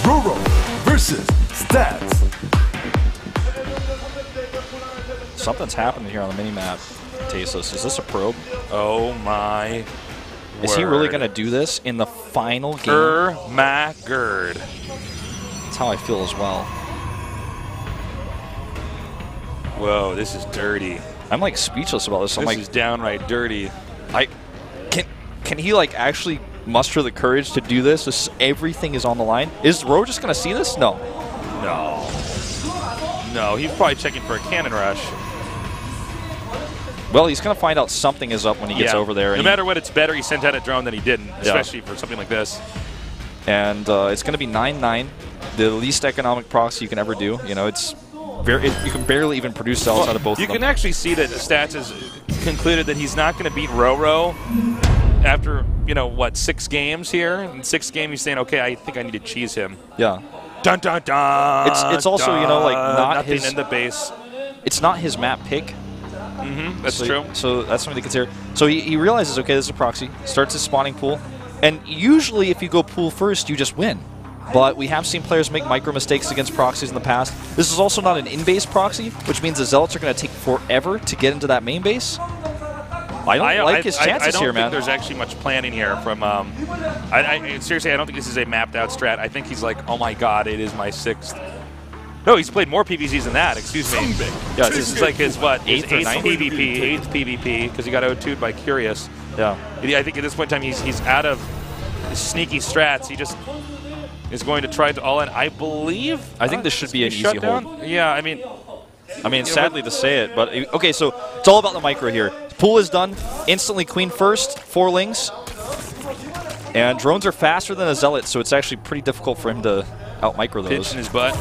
RorO versus Stats. Something's happening here on the mini-map, Tasteless. Is this a probe? Oh my Is he really going to do this in the final game? My gird. That's how I feel as well. Whoa, this is dirty. I'm like speechless about this. I'm This like, is downright dirty. Can he like actually muster the courage to do this? Everything is on the line. Is Ro just going to see this? No. No. No, he's probably checking for a cannon rush. Well, he's going to find out something is up when he gets over there. No matter what, it's better he sent out a drone than he didn't, especially for something like this. And it's going to be 9-9, the least economic proxy you can ever do. You know, it's you can barely even produce cells out of both of them. You can actually see that Stats has concluded that he's not going to beat RorO after, you know, what, 6 games here? In 6 games, he's saying, okay, I think I need to cheese him. Yeah. Dun, dun, dun. It's also, you know, like not nothing his in the base. It's not his map pick. That's true. So that's something to consider. So he realizes, okay, this is a proxy. Starts his spawning pool. And usually if you go pool first, you just win. But we have seen players make micro mistakes against proxies in the past. This is also not an in-base proxy, which means the Zealots are going to take forever to get into that main base. I don't like his chances here, man. I don't think there's actually much planning here from... seriously, I don't think this is a mapped-out strat. I think he's like, oh my god, it is my 6th. No, he's played more PvZs than that, excuse me. Yeah, this is like his, what, his 8th PvP, 8th PvP, because he got O2'd by Curious. Yeah. I think at this point in time, he's out of his sneaky strats. He just is going to try to all-in. I think this should be an easy hold. Yeah, I mean, sadly to say it, but okay, so it's all about the micro here. Pool is done. Instantly queen first, 4 lings. And drones are faster than a Zealot, so it's actually pretty difficult for him to out-micro those. Pinch in his butt.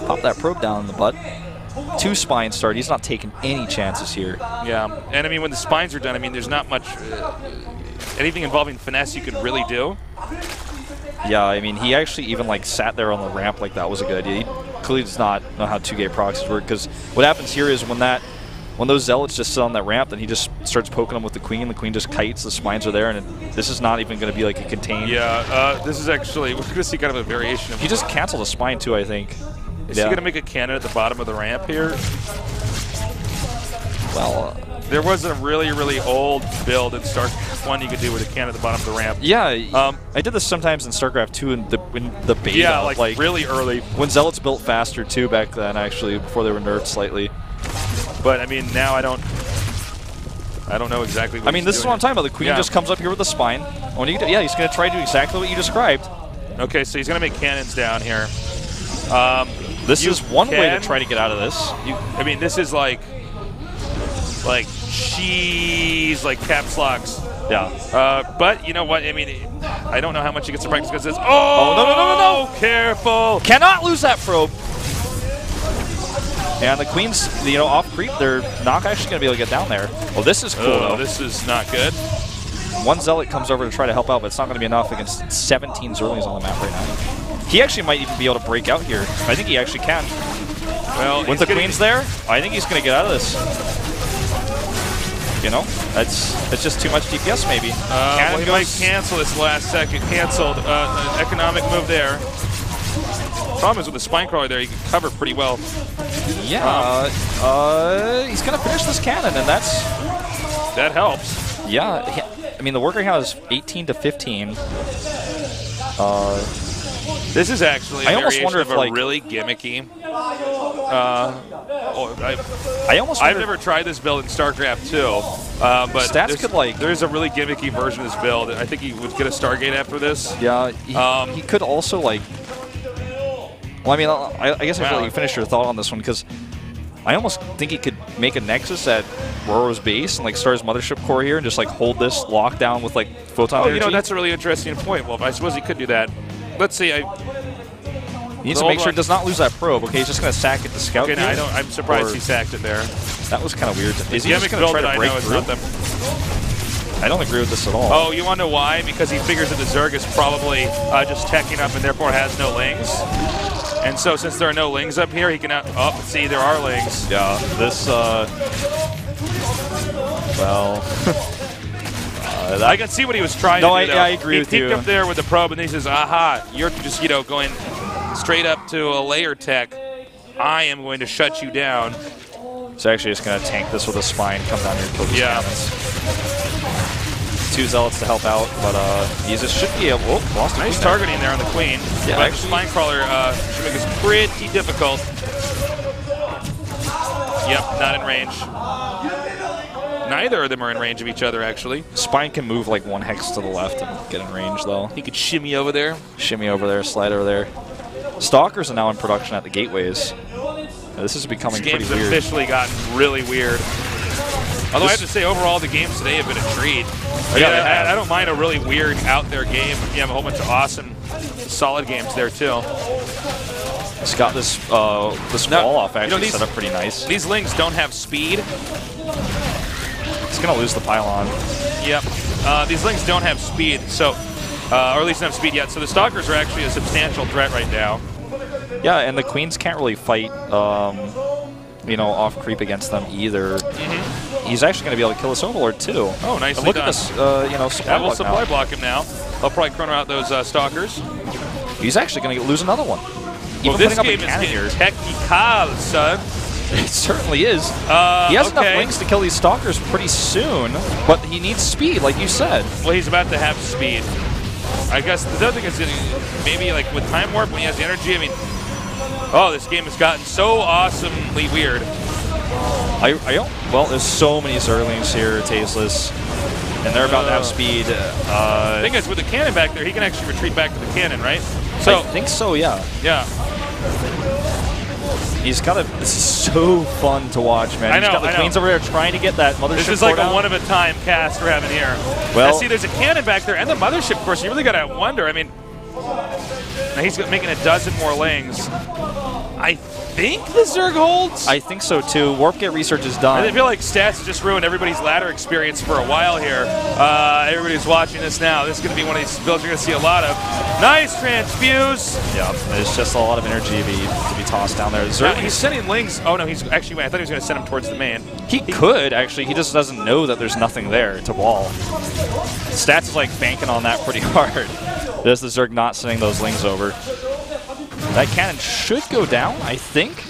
Pop that probe down in the butt. 2 spines start. He's not taking any chances here. Yeah, and I mean, when the spines are done, I mean, there's not much, anything involving finesse you could really do. Yeah, I mean, he actually even like sat there on the ramp like that was a good idea. He clearly does not know how 2-gate proxies work, because what happens here is when those Zealots just sit on that ramp, then he just starts poking them with the Queen. The Queen just kites, the spines are there, and this is not even going to be like a contained. Yeah, this is actually, we're going to see kind of a variation of... He just canceled a spine too, I think. Is he going to make a cannon at the bottom of the ramp here? Well, there was a really, really old build in StarCraft 1 you could do with a cannon at the bottom of the ramp. Yeah, I did this sometimes in StarCraft 2 in the beta. Yeah, like really early. When Zealots built faster too back then, actually, before they were nerfed slightly. But I mean, now I don't know exactly what this is what I'm talking about. The Queen just comes up here with the spine. When you he's going to try to do exactly what you described. Okay, so he's going to make cannons down here. This is one way to try to get out of this. I mean, this is like cheese, like caps locks. Yeah. But you know what? I mean, I don't know how much he gets to practice because this. Oh, no! Careful! Cannot lose that probe. And the Queen's, off creep. They're not actually going to be able to get down there. Well, this is cool, though. This is not good. One Zealot comes over to try to help out, but it's not going to be enough against 17 Zerlings on the map right now. He actually might even be able to break out here. I think he actually can. Well, with the Queen's there, I think he's going to get out of this. That's just too much DPS maybe. Well, he might cancel this last second. Canceled. Economic move there. Problem is with the spine crawler there, you can cover pretty well. Yeah. He's going to finish this cannon, and that helps. Yeah. I mean, the worker count is 18 to 15. This is actually a variation of a really gimmicky. I've never tried this build in StarCraft 2, but Stats could there's a really gimmicky version of this build. I think he would get a Stargate after this. Yeah, he could also well, I mean, I guess I should let you finish your thought on this one, because I almost think he could make a Nexus at RorO's base and start his Mothership core here and just hold this lockdown with photon energy. That's a really interesting point. Well, I suppose he could do that. Let's see. He needs to make sure he does not lose that probe. Okay, he's just going to sack it to scout. Okay, I'm surprised he sacked it there. That was kind of weird. Is he just going to try to break through? I don't agree with this at all. Oh, you want to know why? Because he figures that the Zerg is probably just teching up and therefore has no lings. And so since there are no lings up here, he can see, there are lings. Yeah, this, well, I can see what he was trying to do, though. I agree with you. He peeked up there with the probe, and then he says, aha, you're just, going straight up to a layer tech. I am going to shut you down. So actually just going to tank this with a spine, come down here and kill these cannons. 2 zealots to help out, but Jesus should be able... Oh, lost a nice targeting there on the queen. Yeah, but spine crawler should make this pretty difficult. Yep, not in range. Neither of them are in range of each other, actually. Spine can move like 1 hex to the left and get in range, though. He could shimmy over there. Shimmy over there, slide over there. Stalkers are now in production at the gateways. This is becoming pretty weird. This game's officially gotten really weird. Although I have to say, overall, the games today have been a treat. I don't mind a really weird, out-there game. You have a whole bunch of awesome, solid games there, too. It's got this wall off actually set up pretty nice. These Lings don't have speed. It's going to lose the pylon. Yep. These Lings don't have speed, so, or at least don't have speed yet. So the Stalkers are actually a substantial threat right now. Yeah, and the Queens can't really fight, off creep against them either. He's actually going to be able to kill this Overlord, too. Oh, nicely look done. at this, supply block supply block him now. They'll probably chrono out those Stalkers. He's actually going to lose another one. Well, this game is getting technical, son. It certainly is. He has enough Lings to kill these Stalkers pretty soon, but he needs speed, like you said. Well, he's about to have speed. I guess the other thing is maybe like with Time Warp when he has the energy, I mean, oh, this game has gotten so awesomely weird. Well, there's so many Zerlings here, Tasteless, and they're about to have speed. The thing is, with the cannon back there, he can actually retreat back to the cannon, right? So I think so, yeah. Yeah. He's got this is so fun to watch, man. He's got the Queens over there trying to get that mothership. This is like a one-of-a-time cast we're having here. Well, now, see, there's a cannon back there and the mothership, of course. You really got to wonder. I mean, now he's making a dozen more Lings. I think the Zerg holds? I think so, too. Warp Gate research is done. I feel like stats just ruined everybody's ladder experience for a while here. Everybody's watching this now. This is going to be one of these builds you're going to see a lot of. Nice transfuse. Yeah, there's just a lot of energy to be tossed down there. Zerg, he's sending Lings. Oh, no, he's actually, I thought he was going to send him towards the main. He could, actually. He just doesn't know that there's nothing there to wall. Stats is like banking on that pretty hard. There's the Zerg not sending those Lings over. That cannon should go down, I think.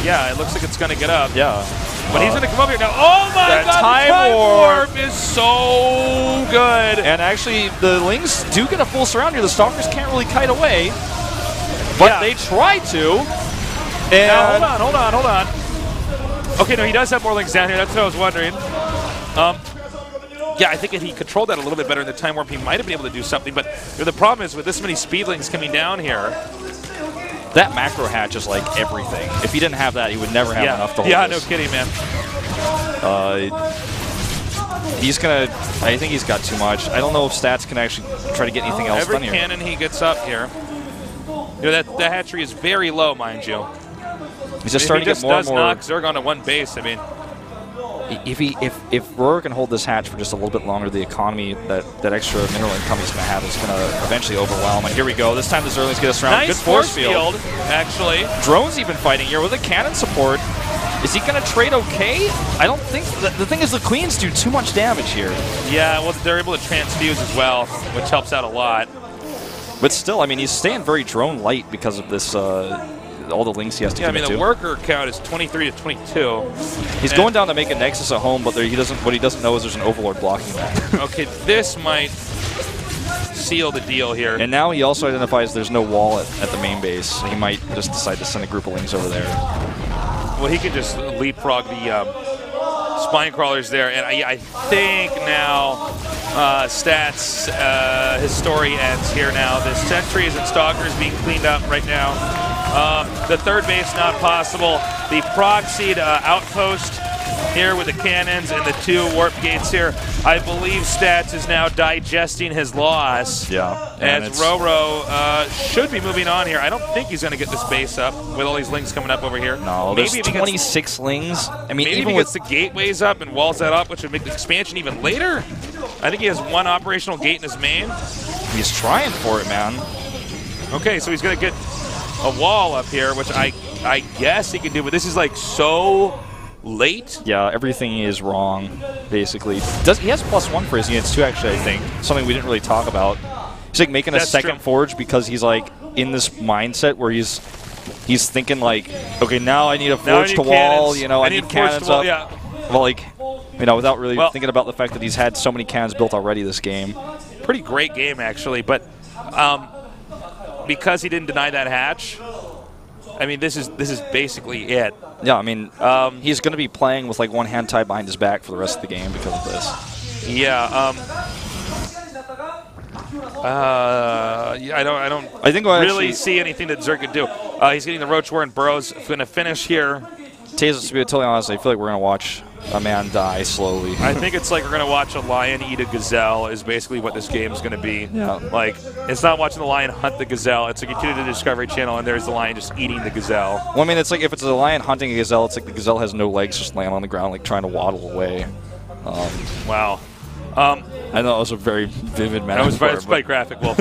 Yeah, it looks like it's going to get up. Yeah. But he's going to come up here now. Oh my god, Time Warp is so good. And actually, the Lings do get a full surround here. The Stalkers can't really kite away. But they try to. And now, hold on. Okay, no, he does have more Lings down here. That's what I was wondering. Yeah, I think if he controlled that a little bit better in the Time Warp, he might have been able to do something. But the problem is with this many Speedlings coming down here, that macro hatch is like everything. If he didn't have that, he would never have enough to hold this. No kidding, man. He's going to... I think he's got too much. I don't know if Stats can actually try to get anything else done here. Every cannon he gets up here. That hatchery is very low, mind you. He's just starting to get more and more... knock Zerg onto one base, I mean... If RorO can hold this hatch for just a little bit longer, the economy that extra mineral income he's going to have is going to eventually overwhelm. And here we go. This time the Zerlings get us around. Nice good force field, actually. Drone's even fighting here with a cannon support. Is he going to trade okay? I don't think... The thing is the Queens do too much damage here. Yeah, well, they're able to transfuse as well, which helps out a lot. But still, I mean, he's staying very drone light because of this... all the Lings he has to commit to. The worker count is 23 to 22. He's going down to make a Nexus at home, but what he doesn't know is there's an Overlord blocking that. Okay, this might seal the deal here. And now he also identifies there's no wall at the main base, so he might just decide to send a group of Lings over there. Well, he could just leapfrog the spine crawlers there, and I think now Stats, his story ends here now. The sentries and stalkers being cleaned up right now. The third base not possible. The proxied outpost here with the cannons and the 2 warp gates here. I believe Stats is now digesting his loss. Yeah. As RorO should be moving on here. I don't think he's going to get this base up with all these Lings coming up over here. No, maybe there's 26 Lings. I mean, maybe even he with gets the gateways up and walls that up, which would make the expansion even later. I think he has 1 operational gate in his main. He's trying for it, man. Okay, so he's going to get a wall up here, which I guess he can do, but this is like so late. Yeah, everything is wrong, basically. He has +1 for his units, too, actually, I think. Something we didn't really talk about. He's like making a second forge because he's like in this mindset where he's thinking like, okay, now I need a forge to wall, you know, I need cannons up. Yeah. Well, like, you know, without really thinking about the fact that he's had so many cannons built already this game. Pretty great game, actually, but because he didn't deny that hatch, I mean, this is basically it. Yeah, I mean, he's going to be playing with like one hand tied behind his back for the rest of the game because of this. Yeah. I think I really see anything that Zerg could do. He's getting the Roach War, and Burrow's going to finish here. Taze, to be totally honest, I feel like we're going to watch a man die slowly. I think it's like we're going to watch a lion eat a gazelle is basically what this game is going to be. Yeah. Like, it's not watching the lion hunt the gazelle. It's like you tune into the Discovery Channel, and there's the lion just eating the gazelle. Well, I mean, it's like if it's a lion hunting a gazelle, it's like the gazelle has no legs, just laying on the ground, like trying to waddle away. Wow. I know it was a very vivid metaphor. That was quite graphic. Well,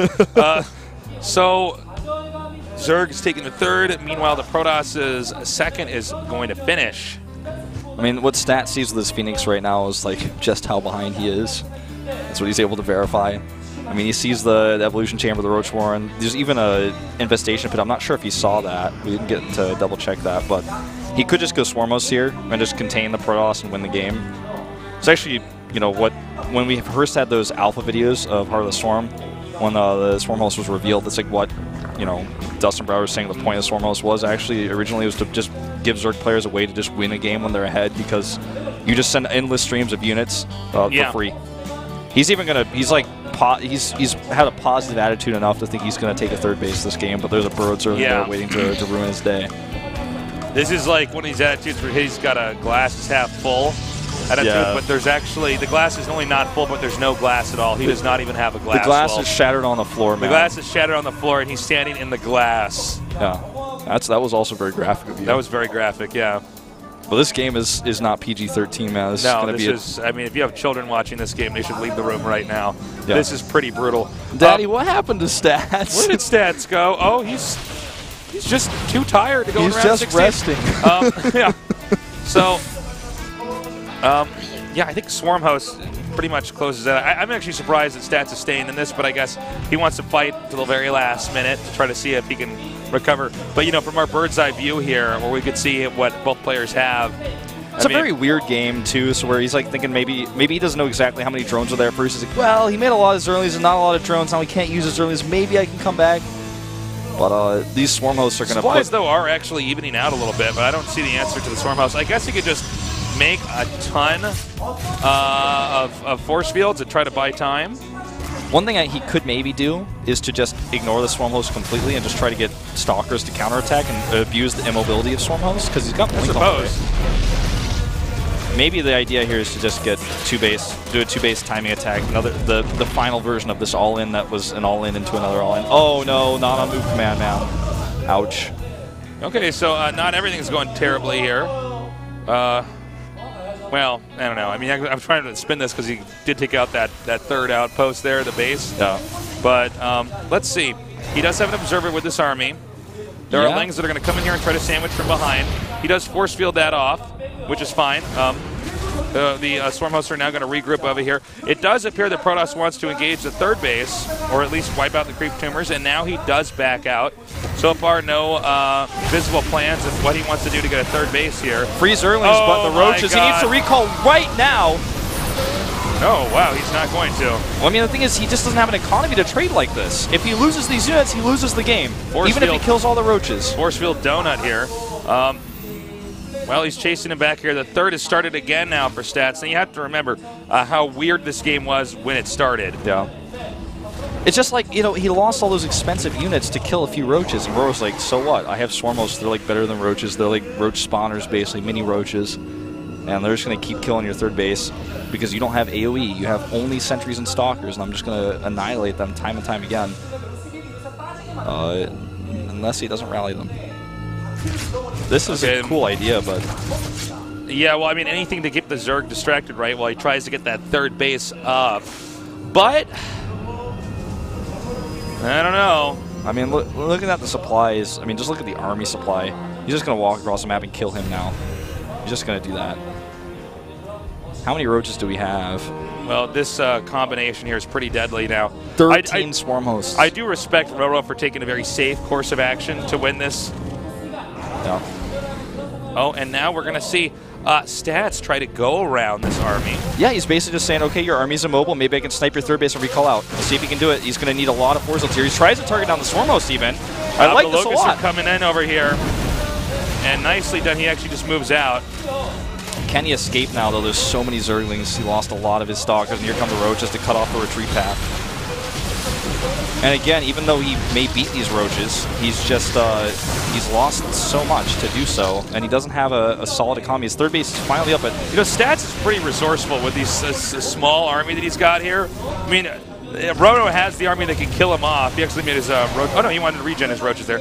so Zerg is taking the third. Meanwhile, the Protoss' second is going to finish. I mean, what Stat sees with his Phoenix right now is like just how behind he is. That's what he's able to verify. I mean, he sees the Evolution Chamber, the Roach Warren. There's even a Infestation Pit. I'm not sure if he saw that. We didn't get to double check that, but he could just go Swarmos here and just contain the Protoss and win the game. It's actually, you know, when we first had those alpha videos of Heart of the Swarm, when the Swarm host was revealed, it's like what, you know, Dustin Brower was saying the point of Swarm host was actually originally was to just give Zerg players a way to just win a game when they're ahead, because you just send endless streams of units for free. He's even gonna, he's had a positive attitude enough to think he's gonna take a third base this game, but there's a Burrow Zerg there waiting to ruin his day. This is like one of these attitudes where he's got a glass is half full attitude, but there's actually, the glass is only not full, but there's no glass at all. He does not even have a glass. The glass is shattered on the floor, man. The glass is shattered on the floor, and he's standing in the glass. Yeah, that was also very graphic of you. That was very graphic, yeah. But this game is not PG-13, man. This is going to be I mean, if you have children watching this game, they should leave the room right now. Yeah. This is pretty brutal. Daddy, what happened to Stats? Where did Stats go? Oh, he's just too tired to go around 16. He's just resting. Yeah. So, yeah, I think Swarm Host pretty much closes that. I'm actually surprised that Stats is staying in this, but I guess he wants to fight to the very last minute to try to see if he can recover. But, you know, from our bird's eye view here, where we could see what both players have. It's a very weird game, too, so where he's like thinking maybe he doesn't know exactly how many drones are there first. He's like, well, he made a lot of Zerlies and not a lot of drones. Now he can't use his Zerlies. Maybe I can come back. But these Swarm Hosts are going to put... Supplies, though, are actually evening out a little bit, but I don't see the answer to the Swarm Host. I guess he could just make a ton of force fields and try to buy time. One thing he could maybe do is to just ignore the Swarm Host completely and just try to get Stalkers to counterattack and abuse the immobility of Swarm Host, because he's got Blink on the way. Maybe the idea here is to just get do a two-base timing attack. The final version of this all-in that was an all-in into another all-in. Oh no, not on move command now. Ouch. Okay, so not everything's going terribly here. Well, I don't know. I mean, I'm trying to spin this because he did take out that third outpost there, the base. Yeah. But let's see. He does have an observer with this army. There are Lings that are going to come in here and try to sandwich from behind. He does force field that off, which is fine. The Swarm Hosts are now going to regroup over here. It does appear that Protoss wants to engage the third base, or at least wipe out the creep tumors, and now he does back out. So far, no visible plans of what he wants to do to get a third base here. Freeze Earlings, but the Roaches, he needs to recall right now. Oh, wow, he's not going to. Well, I mean, the thing is, he just doesn't have an economy to trade like this. If he loses these units, he loses the game, even if he kills all the Roaches. Force field donut here. Well, he's chasing him back here. The third has started again now for Stats. And you have to remember how weird this game was when it started. Yeah. It's just like, you know, he lost all those expensive units to kill a few Roaches. And Roro's like, so what? I have Swarm Hosts. They're like better than Roaches. They're like Roach spawners, basically, mini Roaches. And they're just going to keep killing your third base because you don't have AoE. You have only sentries and stalkers, and I'm just going to annihilate them time and time again. Unless he doesn't rally them. This is a cool idea, but... Yeah, well, I mean, anything to keep the Zerg distracted, right, while he tries to get that third base up. But... I don't know. I mean, looking at the supplies, I mean, just look at the army supply. He's just going to walk across the map and kill him now. He's just going to do that. How many roaches do we have? Well, this combination here is pretty deadly now. 13 swarm hosts. I do respect RorO for taking a very safe course of action to win this. Yeah. Oh, and now we're going to see Stats try to go around this army. Yeah, he's basically just saying, okay, your army's immobile. Maybe I can snipe your third base and recall out. Let's see if he can do it. He's going to need a lot of force here. He tries to target down the swarm host even. I like this a lot. Are coming in over here. And nicely done. He actually just moves out. Can he escape now, though? There's so many Zerglings. He lost a lot of his stalkers, and here come the roaches to cut off the retreat path. And again, even though he may beat these roaches, he's just he's lost so much to do so, and he doesn't have a solid economy. His third base is finally up, but Stats is pretty resourceful with these small army that he's got here. I mean, RorO has the army that can kill him off. He actually made his roach. Oh no, he wanted to regen his roaches there.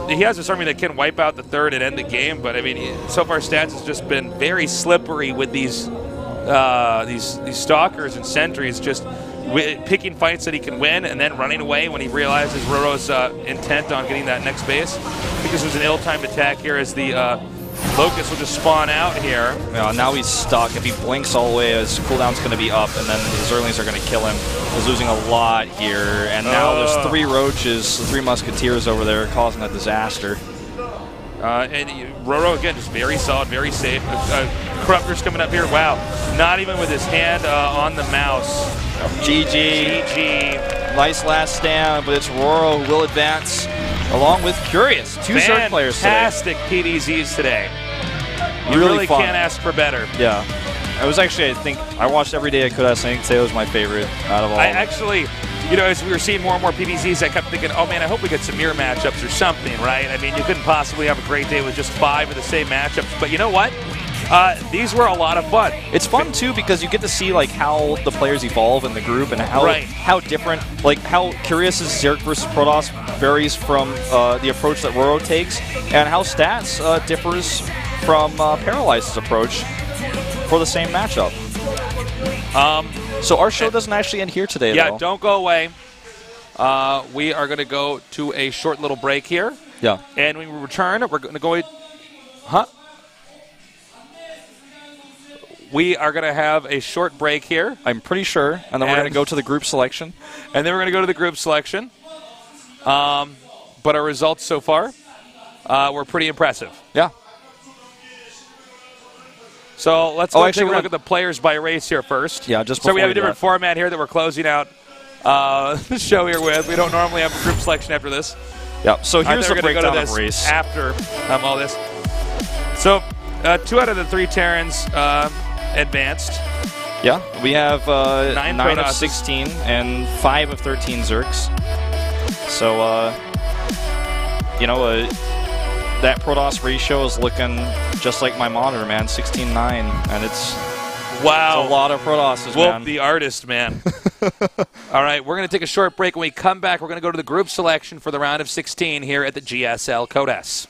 He has this army that can wipe out the third and end the game, but I mean, so far Stats has just been very slippery with these stalkers and sentries, just picking fights that he can win and then running away when he realizes RorO's intent on getting that next base. I think this was an ill-timed attack here as the Locust will just spawn out here. Yeah, now he's stuck. If he blinks all the way, his cooldown's going to be up, and then the Zerglings are going to kill him. He's losing a lot here, and now there's 3 roaches, 3 musketeers over there causing a disaster. And RorO, again, just very solid, very safe. Corruptor's coming up here. Wow. Not even with his hand on the mouse. GG. GG. Nice last stand, but it's RorO who will advance along with Curious. 2 Zerg players today. Fantastic PvZs today. You really fun. Can't ask for better. Yeah. It was actually, I think, I watched every day I could. I think today was my favorite out of all. I actually, as we were seeing more and more PvZs, I kept thinking, oh man, I hope we get some mirror matchups or something, right? I mean, you couldn't possibly have a great day with just 5 of the same matchups. But you know what? These were a lot of fun. It's fun too because you get to see like how the players evolve in the group and how different, like how Curious's Zerg versus Protoss varies from the approach that RorO takes, and how Stats differs from Paralyzed's approach for the same matchup. So our show doesn't actually end here today, though. Yeah, don't go away. We are going to go to a short little break here. Yeah. And when we return, we're going to go... We are going to have a short break here. I'm pretty sure. And then we're going to go to the group selection. And then we're going to go to the group selection. But our results so far were pretty impressive. Yeah. So let's go take a look at the players by race here first. Yeah, just so we have a different format here that we're closing out the show here with. We don't normally have a group selection after this. Yeah, so here's the breakdown of race. After all this. So 2 out of the 3 Terrans advanced. Yeah, we have 9 Protoss. of 16 and 5 of 13 Zergs. So, that Protoss ratio is looking just like my monitor, man, 16-9, and it's a lot of Protosses, Wolf man. the artist, man. All right, we're going to take a short break. When we come back, we're going to go to the group selection for the round of 16 here at the GSL Code S.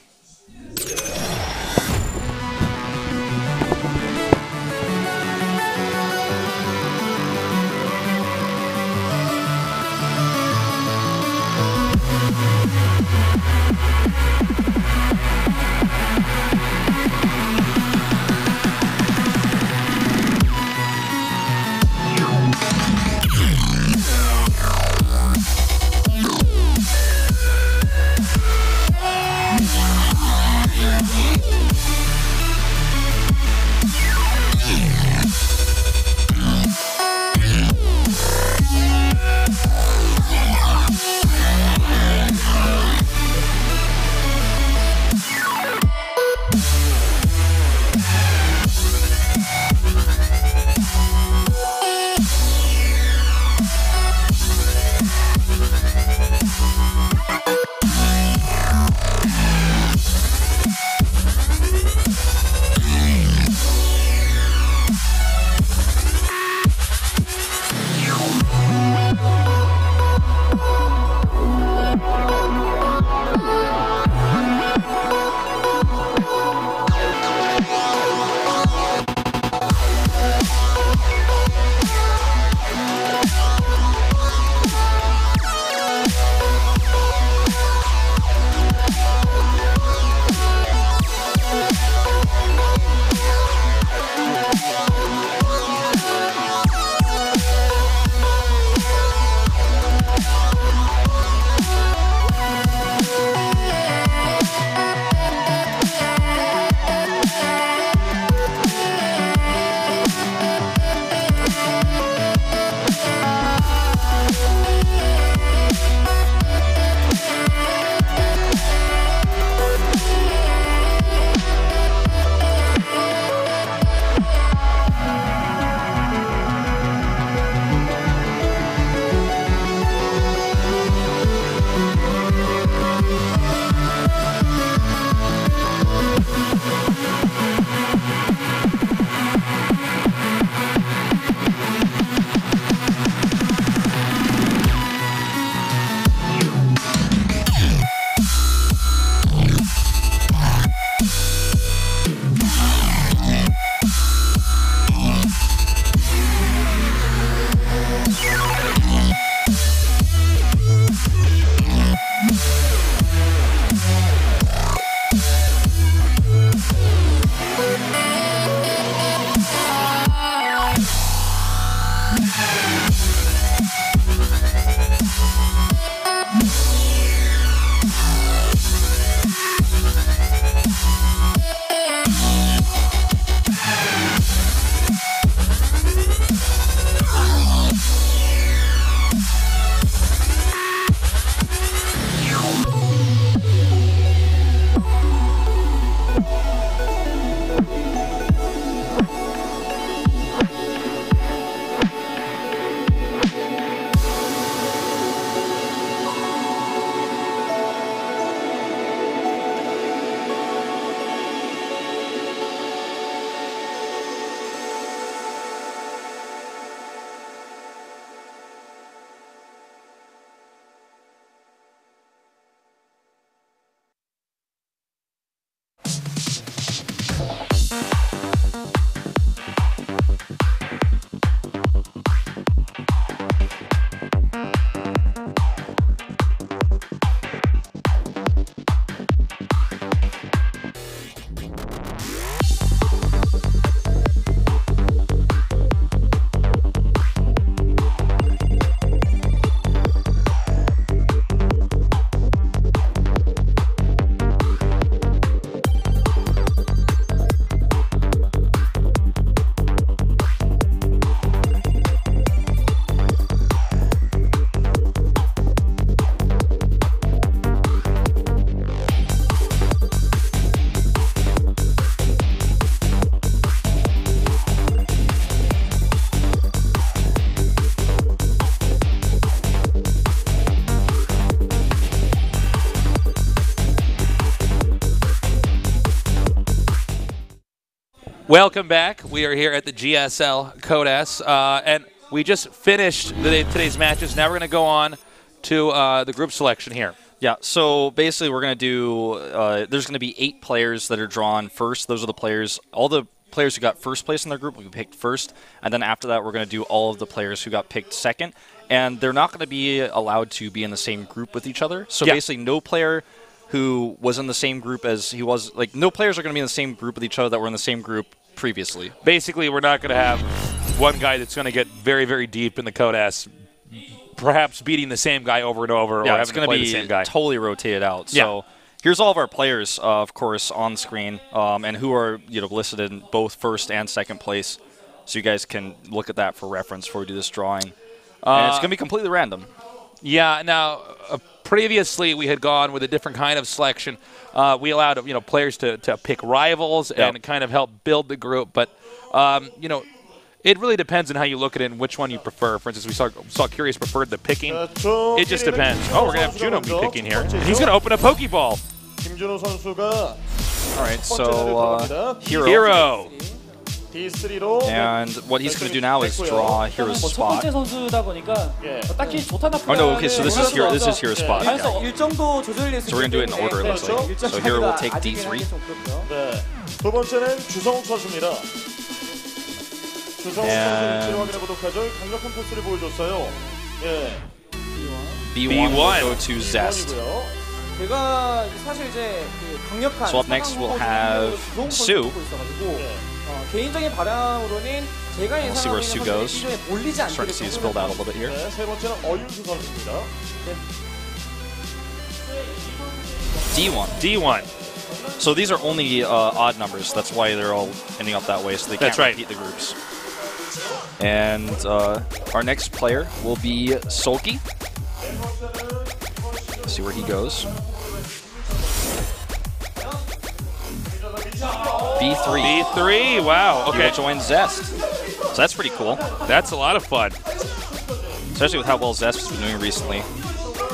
Welcome back. We are here at the GSL Code S, and we just finished today's matches. Now we're going to go on to the group selection here. Yeah, so basically we're going to do, there's going to be 8 players that are drawn first. Those are the players, all the players who got first place in their group will be picked first, and then after that we're going to do all of the players who got picked second, and they're not going to be allowed to be in the same group with each other. So basically no player who was in the same group as he was, like no players are going to be in the same group with each other that were in the same group previously. Basically, we're not going to have one guy that's going to get very, very deep in the Code S, perhaps beating the same guy over and over, or having to play the same guy. Totally rotated out. So here's all of our players, of course, on screen, and who are listed in both first and second place. So you guys can look at that for reference before we do this drawing. And it's going to be completely random. Yeah. Now, previously we had gone with a different kind of selection. We allowed players to pick rivals and kind of help build the group, but it really depends on how you look at it and which one you prefer. For instance, we saw Curious preferred the picking. It just depends. Oh, we're gonna have Juno be picking here, and he's gonna open a Pokeball. All right, so Hero. And what he's going to do now is draw Hero's spot. Oh no, okay, so this is Hero's spot. Yeah. So we're going to do it in order, it looks like. So Hero will take D3. And B1 will go to Zest. So up next we'll have Sue. We'll see where Sue goes. Starting to see it spilled out a little bit here. D1. So these are only odd numbers. That's why they're all ending up that way, so they can't repeat the groups. And our next player will be Sulky. Let's see where he goes. B3. Wow. Okay. He will join Zest. So that's pretty cool. That's a lot of fun. Especially with how well Zest has been doing recently.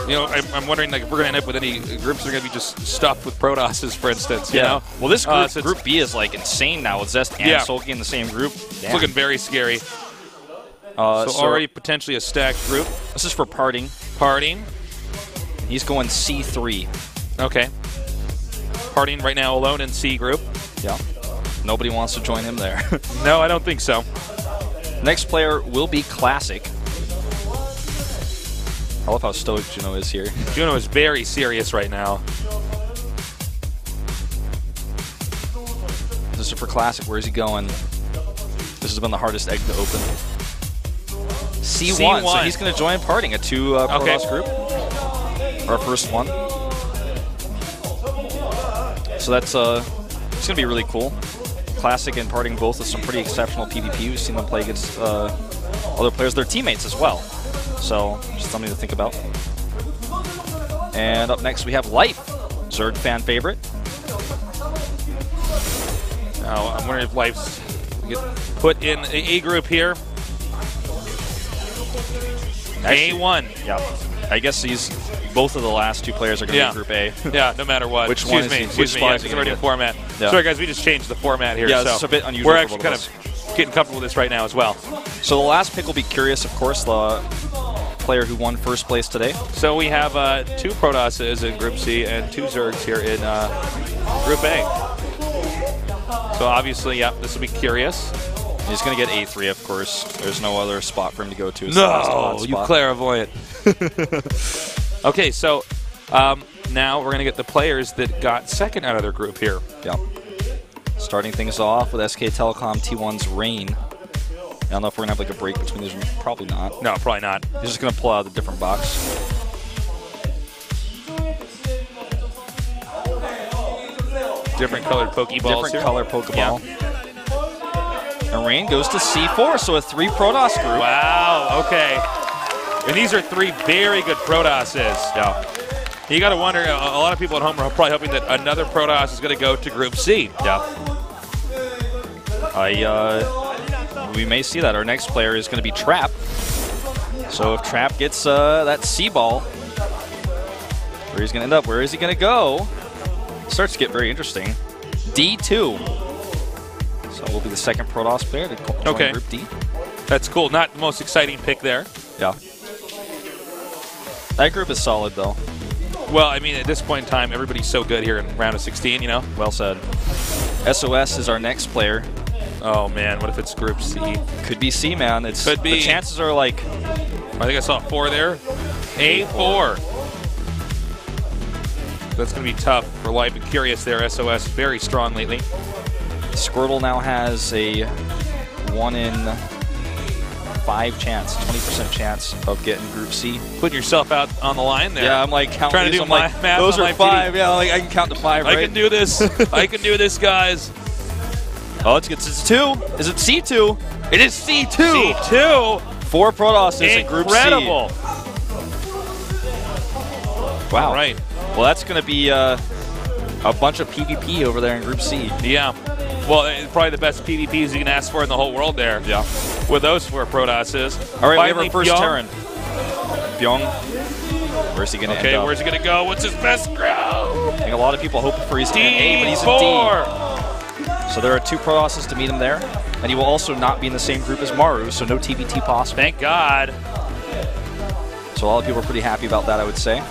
I'm wondering if we're going to end up with any groups that are going to be just stuffed with Protosses, for instance. You know? Well, this group, Group B is like insane now with Zest and Sulky in the same group. It's looking very scary. So already potentially a stacked group. This is for Parting. He's going C3. Okay. Parting right now alone in C group. Yeah. Nobody wants to join him there. No, I don't think so. Next player will be Classic. I love how stoic Juno is here. Juno is very serious right now. This is for Classic. Where is he going? This has been the hardest egg to open. C1. So he's going to join Parting, a 2 Protoss group. Our first one. So that's it's going to be really cool. Classic and Parting both with some pretty exceptional PvP. We've seen them play against other players, their teammates as well. So just something to think about. And up next we have Life, Zerg fan favorite. Now I'm wondering if Life's get put in A group here. A1. Yeah. I guess both of the last 2 players are going to be Group A. Yeah, no matter what. Which Excuse me. Yeah, it's already a format. Yeah. Sorry, guys, we just changed the format here. Yeah, so it's a bit unusual. We're actually kind of getting comfortable with this right now as well. So the last pick will be Curious, of course, the player who won first place today. So we have 2 Protosses in Group C and 2 Zergs here in Group A. So obviously, this will be Curious. He's going to get A3, of course. There's no other spot for him to go to. No, you clairvoyant. Okay, so now we're going to get the players that got second out of their group here. Yeah. Starting things off with SK Telecom T1's Rain. I don't know if we're going to have like a break between these. Probably not. No, probably not. He's just going to pull out a different box. Different colored Pokeballs. Different color Pokeball. Yeah. And Rain goes to C4, so a 3 Protoss group. Wow, okay. And these are 3 very good Protosses. Yeah. You got to wonder, a lot of people at home are probably hoping that another Protoss is going to go to Group C. Yeah. We may see that. Our next player is going to be Trap. So if Trap gets that C-ball, where he's going to end up, where is he going to go? It starts to get very interesting. D2. So we'll be the second Protoss player to join Okay. Group D. That's cool. Not the most exciting pick there. Yeah. That group is solid, though. Well, I mean, at this point in time, everybody's so good here in round of 16, you know? Well said. SOS is our next player. Oh, man, what if it's Group C? Could be C, man. Could be. The chances are like... I think I saw 4 there. A4. That's going to be tough for Live and Curious there. SOS very strong lately. Squirtle now has a 1 in 5 chance, 20% chance of getting Group C. Putting yourself out on the line there. Yeah, I'm like counting. Trying to do I'm my like, math those on are my 5. Yeah, like I can count to 5. I right? can do this. I can do this, guys. Oh, it's 2. Is it C2? It is C2. C2. 4 Protosses in Group C. Incredible. Wow. All right. Well, that's going to be a bunch of PvP over there in Group C. Yeah. Well, it's probably the best PvPs you can ask for in the whole world there. Yeah. With those 4 Protosses. All right, Finally, we have our first Pyong. Terran. Pyong. Where's he going to end Okay, up? where's he going to go? What's his best ground? I think a lot of people hoping for he's in A, but he's in D4. D. So there are 2 Protosses to meet him there. And he will also not be in the same group as Maru, so no TBT possible. Thank God. So a lot of people are pretty happy about that, I would say.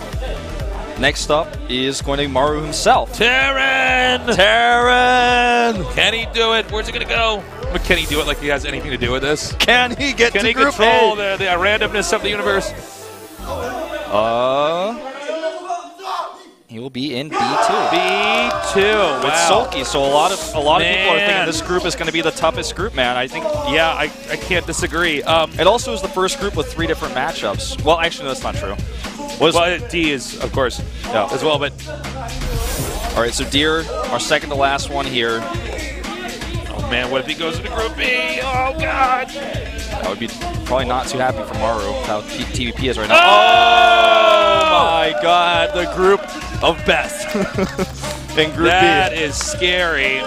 Next up is going to be Maru himself. Terran! Terran! Can he do it? Where's he going to go? But can he do it like he has anything to do with this? Can he get Can to he Group control A? the randomness of the universe? He will be in B2. B2. With Wow. Sulky, so a lot of people are thinking Man. this group is going to be the toughest group, man. I think. Yeah, I can't disagree. It also is the first group with 3 different matchups. Well, actually, no, that's not true. Well, D is, of course, as well, but... All right, so Deer, our second to last one here. Oh, man, what if he goes into Group B? Oh, God. I would be probably not too happy for Maru with how TVP is right now. Oh, my God, the group of best in Group That B. is scary.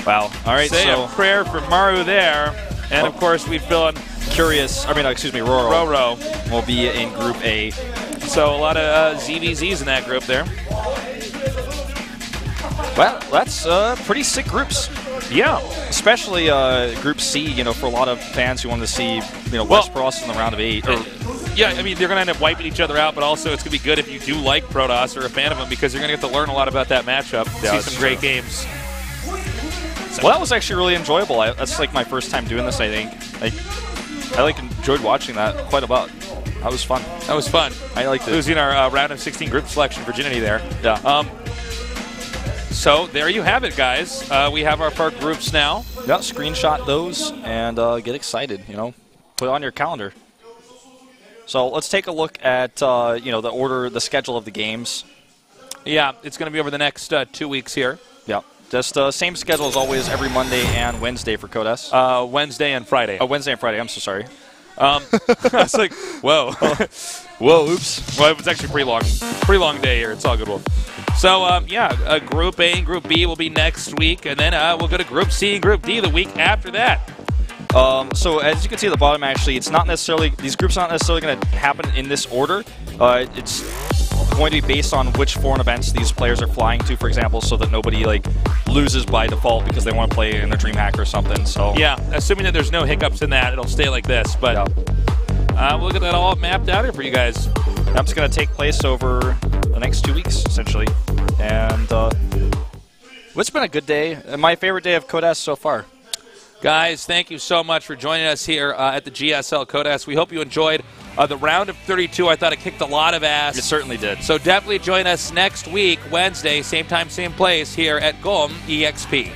Wow. All right, Say so a prayer for Maru there. And, of course, we fill in RorO RorO. will be in Group A. So a lot of ZVZs in that group there. Well, that's pretty sick groups. Yeah. Especially Group C, for a lot of fans who want to see, West Protoss in the round of 8. Yeah, I mean, they're going to end up wiping each other out, but also it's going to be good if you do like Protoss or a fan of them because you're going to get to learn a lot about that matchup. Yeah, see some great games. Well, that was actually really enjoyable. That's like my first time doing this, I think. I enjoyed watching that quite a lot. That was fun. That was fun. I liked it. It was in our round of 16 group selection virginity there. Yeah. So there you have it, guys. We have our groups now. Yeah, screenshot those and get excited, Put it on your calendar. So let's take a look at, the schedule of the games. Yeah, it's going to be over the next 2 weeks here. Yeah. Just same schedule as always, every Monday and Wednesday for Code S. Wednesday and Friday. Oh, Wednesday and Friday. I'm so sorry. I was like, whoa. Whoa, oops. Well, it was actually pretty long day here. It's all good. So, Group A and Group B will be next week, and then we'll go to Group C and Group D the week after that. So as you can see at the bottom, actually, these groups are not necessarily going to happen in this order. It's going to be based on which foreign events these players are flying to, for example, so that nobody loses by default because they want to play in a DreamHack or something. So yeah, assuming that there's no hiccups in that, it'll stay like this. But we'll get that all mapped out here for you guys. That's going to take place over the next 2 weeks, essentially. And it's been a good day. My favorite day of Code S so far. Guys, thank you so much for joining us here at the GSL Code S. We hope you enjoyed the round of 32. I thought it kicked a lot of ass. It certainly did. So definitely join us next week, Wednesday, same time, same place, here at GOMTV.